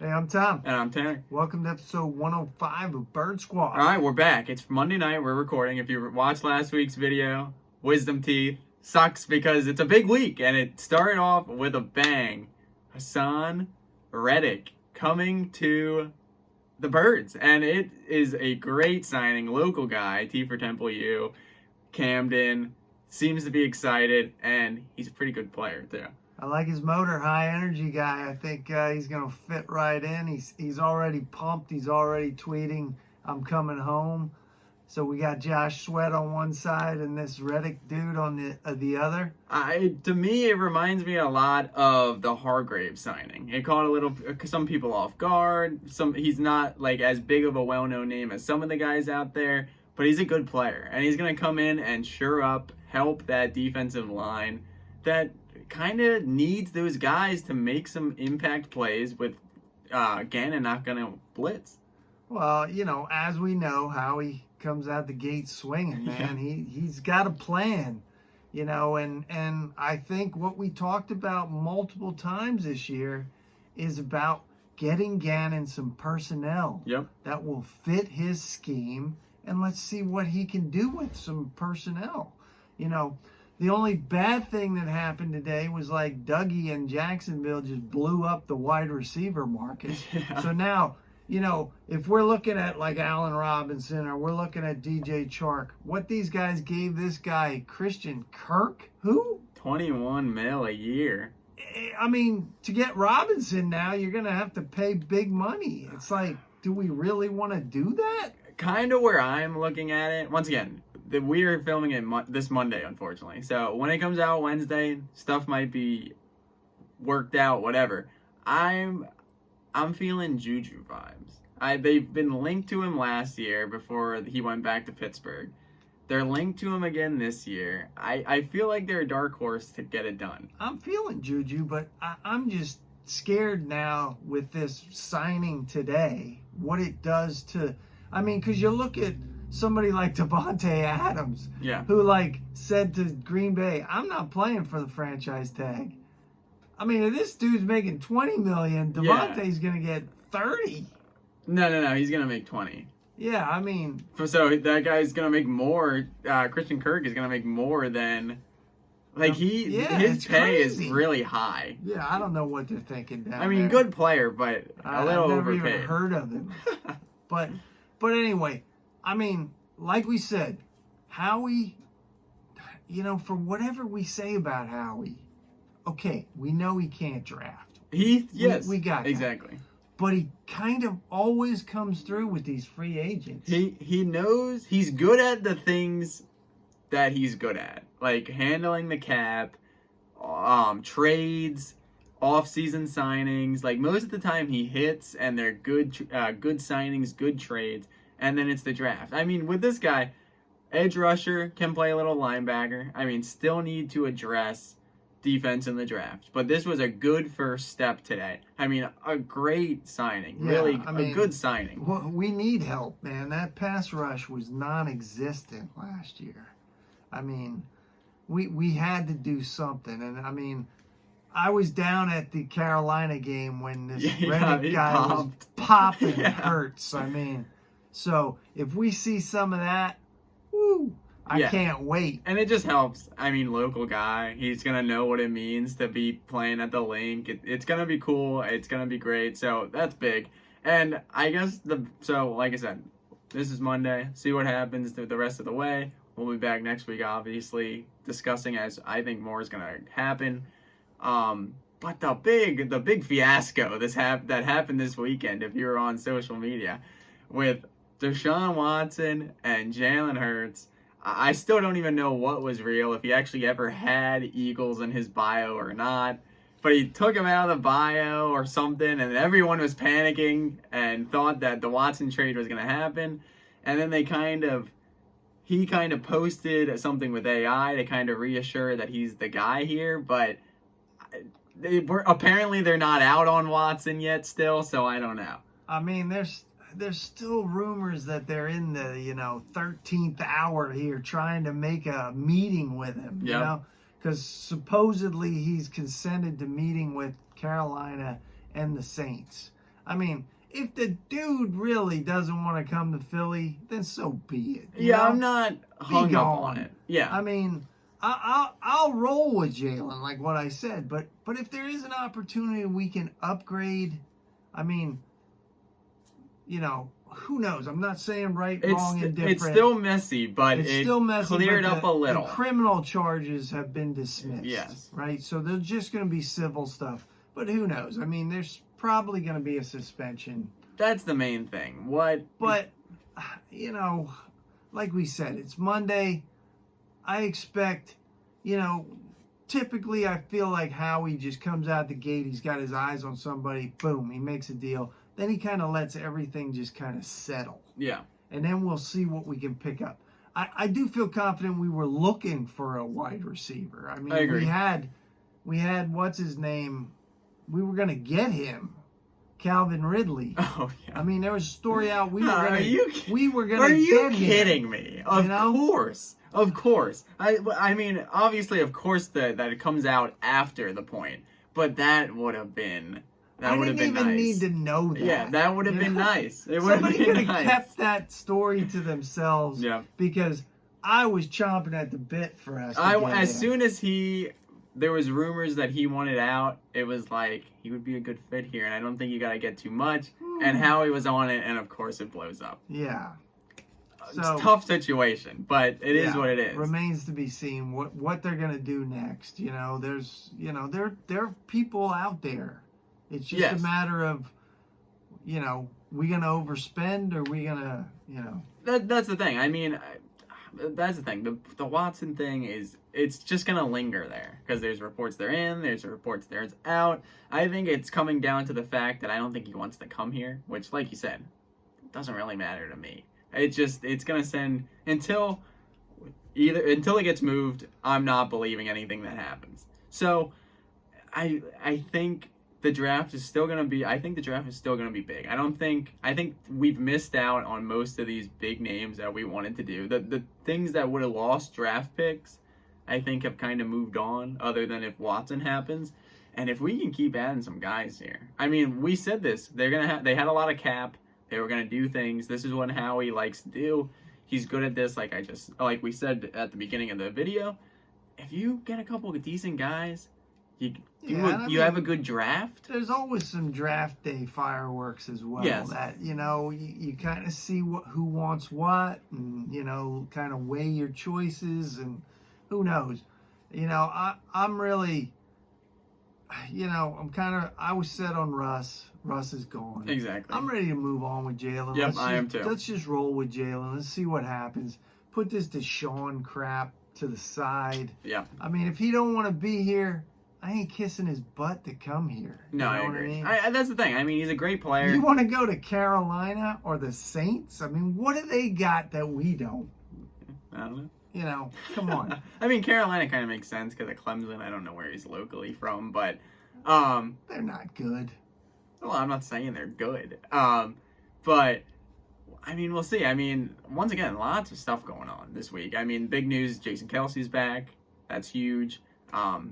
Hey, I'm Tom. And I'm Tanner. Welcome to episode 105 of Bird Squad. All right, we're back. It's Monday night. We're recording. If you watched last week's video, Wisdom Teeth sucks because it's a big week and it started off with a bang. HAASON Reddick coming to the Birds, and it is a great signing. Local guy, T for Temple U, Camden, seems to be excited, and he's a pretty good player too. I like his motor, high energy guy. I think he's going to fit right in. He's already pumped. He's already tweeting, "I'm coming home." So we got Josh Sweat on one side and this Reddick dude on the other. To me, it reminds me a lot of the Hargrave signing. It caught some people off guard. He's not like as big of a well-known name as some of the guys out there, but he's a good player, and he's going to come in and help that defensive line that kind of needs those guys to make some impact plays with Gannon not going to blitz. Well, as we know, how he comes out the gate swinging, man. Yeah. He's got a plan, and I think what we talked about multiple times this year is about getting Gannon some personnel that will fit his scheme, and let's see what he can do with some personnel. The only bad thing that happened today was like Dougie and Jacksonville just blew up the wide receiver market. Yeah. So now, if we're looking at like Allen Robinson or we're looking at DJ Chark, what these guys gave this guy, Christian Kirk, who? 21 mil a year. I mean, to get Robinson now, you're going to have to pay big money. It's like, do we really want to do that? Kind of where I'm looking at it. Once again, we are filming it this Monday, unfortunately. So when it comes out Wednesday, stuff might be worked out, whatever. I'm feeling Juju vibes. They've been linked to him last year before he went back to Pittsburgh. They're linked to him again this year. I feel like they're a dark horse to get it done. I'm feeling Juju, but I'm just scared now with this signing today, what it does to... I mean, because you look at somebody like Devontae Adams, who said to Green Bay, "I'm not playing for the franchise tag." I mean, if this dude's making $20 million, Devontae's gonna get 30. No, he's gonna make 20. Yeah, I mean, so that guy's gonna make more. Christian Kirk is gonna make more than his pay is really high. Yeah, I don't know what they're thinking down I mean, there. Good player, but a little I've never overpaid. even heard of him. But anyway, I mean, like we said, Howie, for whatever we say about Howie, okay, we know he can't draft. We got that. Exactly. But he kind of always comes through with these free agents. He knows he's good at the things that he's good at, like handling the cap, trades, off-season signings. Like most of the time he hits and they're good signings, good trades, and then it's the draft. I mean, with this guy, edge rusher, can play a little linebacker. I mean, still need to address defense in the draft. But this was a good first step today. I mean, a great signing. A good signing. Well, we need help, man. That pass rush was non-existent last year. I mean, we had to do something. And I mean, I was down at the Carolina game when this Reddick guy was popping Hurts. I mean, so if we see some of that, I can't wait. And it just helps. I mean, local guy. He's going to know what it means to be playing at the link. It's going to be cool. It's going to be great. So that's big. And I guess, like I said, this is Monday. See what happens the rest of the way. We'll be back next week, obviously, discussing as I think more is going to happen. But the big fiasco that happened this weekend, if you were on social media, with Deshaun Watson and Jalen Hurts, I still don't even know what was real, if he actually ever had Eagles in his bio or not. But he took him out of the bio or something, and everyone was panicking and thought that the Watson trade was going to happen. And then he kind of posted something with AI to kind of reassure that he's the guy here, but apparently they're not out on Watson yet still, so I don't know. I mean, there's still rumors that they're in the 13th hour here trying to make a meeting with him, because supposedly he's consented to meeting with Carolina and the Saints. I mean, if the dude really doesn't want to come to Philly, then so be it. You Yeah, know? I'm not hung up on gone. it. Yeah. I mean, I'll roll with Jalen, like what I said. But if there is an opportunity we can upgrade, I mean, you know, who knows? I'm not saying right, wrong, and different. It's still messy, but It's it still messy, cleared but up a little. The criminal charges have been dismissed. Yes. Right? So there's just going to be civil stuff. But who knows? I mean, there's probably going to be a suspension. That's the main thing. But, you know, like we said, it's Monday. I expect, you know, typically I feel like Howie just comes out the gate. He's got his eyes on somebody. Boom, he makes a deal. Then he kind of lets everything just kind of settle. Yeah. And then we'll see what we can pick up. I do feel confident we were looking for a wide receiver. I mean, I agree. we had what's his name? We were going to get him, Calvin Ridley. Oh yeah. I mean, there was a story out. We were going Are you kidding me? Of course. Of course. I mean, obviously, of course that it comes out after the point, but that would have been. That would have been nice. I didn't even need to know that. Yeah, that would have been nice. It would Somebody have could been have nice. kept that story to themselves. Yeah. Because I was chomping at the bit for us. As soon as there was rumors that he wanted out, it was like he would be a good fit here, and I don't think you got to get too much. And Howie was on it, and of course it blows up. Yeah. It's a tough situation, but it is what it is. Remains to be seen what they're gonna do next. You know, there are people out there. It's just a matter of, you know, we gonna overspend or we gonna, you know. That's the thing. I mean, that's the thing. The Watson thing it's just gonna linger there because there's reports they're in, there's reports there's out. I think it's coming down to the fact that I don't think he wants to come here, which, like you said, doesn't really matter to me. It's gonna send until it gets moved. I'm not believing anything that happens. So, I think. The draft is still going to be, I think the draft is still going to be big. I think we've missed out on most of these big names that we wanted to do. The things that would have lost draft picks, I think have kind of moved on, other than if Watson happens. And if we can keep adding some guys here. I mean, we said this. They had a lot of cap. They were going to do things. This is what Howie likes to do. He's good at this, like we said at the beginning of the video. If you get a couple of decent guys, you have a good draft. There's always some draft day fireworks as well. Yes. That, you know, you kind of see who wants what, and, you know, kind of weigh your choices, and who knows. You know, I'm really, you know, I was set on Russ. Russ is gone. Exactly. I'm ready to move on with Jalen. Yep, I am too. Let's just roll with Jalen. Let's see what happens. Put this Deshaun crap to the side. Yeah. I mean, if he don't want to be here, I ain't kissing his butt to come here. No, I agree. That's the thing. I mean, he's a great player. You want to go to Carolina or the Saints? I mean, what do they got that we don't? I don't know. You know, come on. I mean, Carolina kind of makes sense because of Clemson. I don't know where he's locally from, but they're not good. Well, I'm not saying they're good. But I mean, we'll see. I mean, once again, lots of stuff going on this week. I mean, big news: Jason Kelsey's back. That's huge.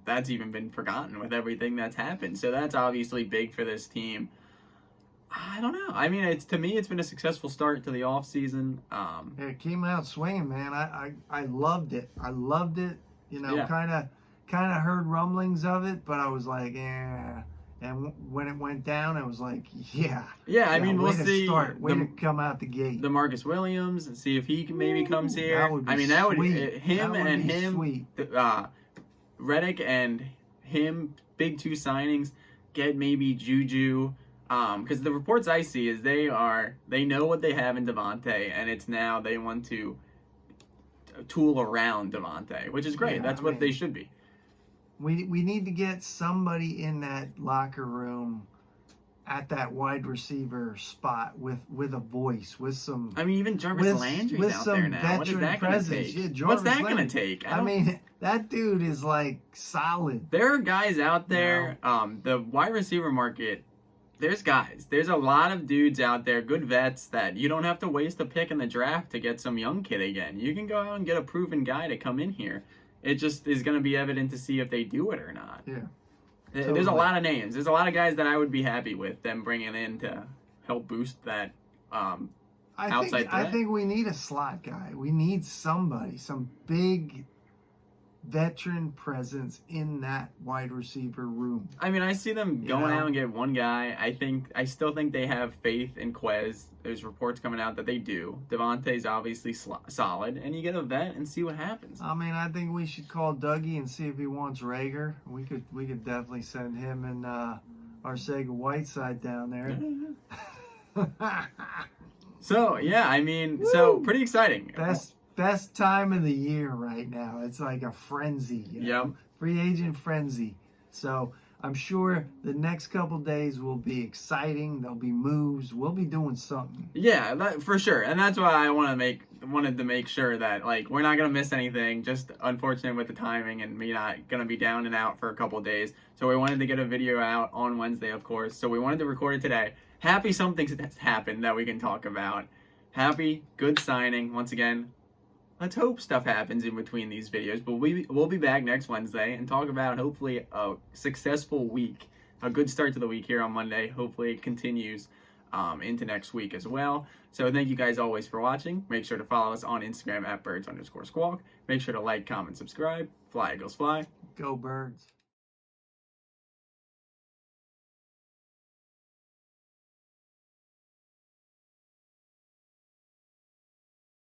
That's even been forgotten with everything that's happened. So that's obviously big for this team. I don't know. I mean, to me, it's been a successful start to the offseason. It came out swinging, man. I loved it. I loved it. You know, kind of heard rumblings of it, but I was like, yeah. And when it went down, I was like, yeah. Yeah, I mean, we'll see. Way to come out the gate. The Marcus Williams, and see if he maybe comes here. That would be sweet. Reddick and him, big two signings, get maybe Juju. Because the reports I see is they know what they have in Devontae, and it's now they want to tool around Devontae, which is great. That's what they should be. We need to get somebody in that locker room at that wide receiver spot with a voice, with some. I mean, even Jarvis Landry's out there now. What is that going to take? Yeah, what's that going to take? I mean, that dude is like solid. There are guys out there. The wide receiver market. There's guys. There's a lot of dudes out there, good vets, that you don't have to waste a pick in the draft to get some young kid again. You can go out and get a proven guy to come in here. It just is going to be evident to see if they do it or not. Yeah. There's a Totally. lot of names. There's a lot of guys that I would be happy with them bringing in to help boost that outside I threat. think we need a slot guy. We need somebody, some big veteran presence in that wide receiver room. I mean, I see them You going know? out and get one guy. I still think they have faith in Quez. There's reports coming out that they do. Devontae's obviously solid, and you get a vet and see what happens. I mean, I think we should call Dougie and see if he wants Rager. We could definitely send him and our Sega Whiteside down there. So yeah, I mean, so pretty exciting. Best time of the year right now. It's like a frenzy. You know? Yep. Free agent frenzy. So I'm sure the next couple days will be exciting. There'll be moves. We'll be doing something. Yeah, that, for sure, and that's why I wanted to make sure that like we're not gonna miss anything. Just unfortunate with the timing and me not gonna be down and out for a couple days. So we wanted to get a video out on Wednesday, of course. So we wanted to record it today. Happy something's happened that we can talk about. Happy, good signing once again. Let's hope stuff happens in between these videos, but we'll be back next Wednesday and talk about hopefully a successful week, a good start to the week here on Monday. Hopefully it continues into next week as well. So thank you guys always for watching. Make sure to follow us on Instagram at birds_squawk. Make sure to like, comment, subscribe. Fly Eagles fly. Go Birds.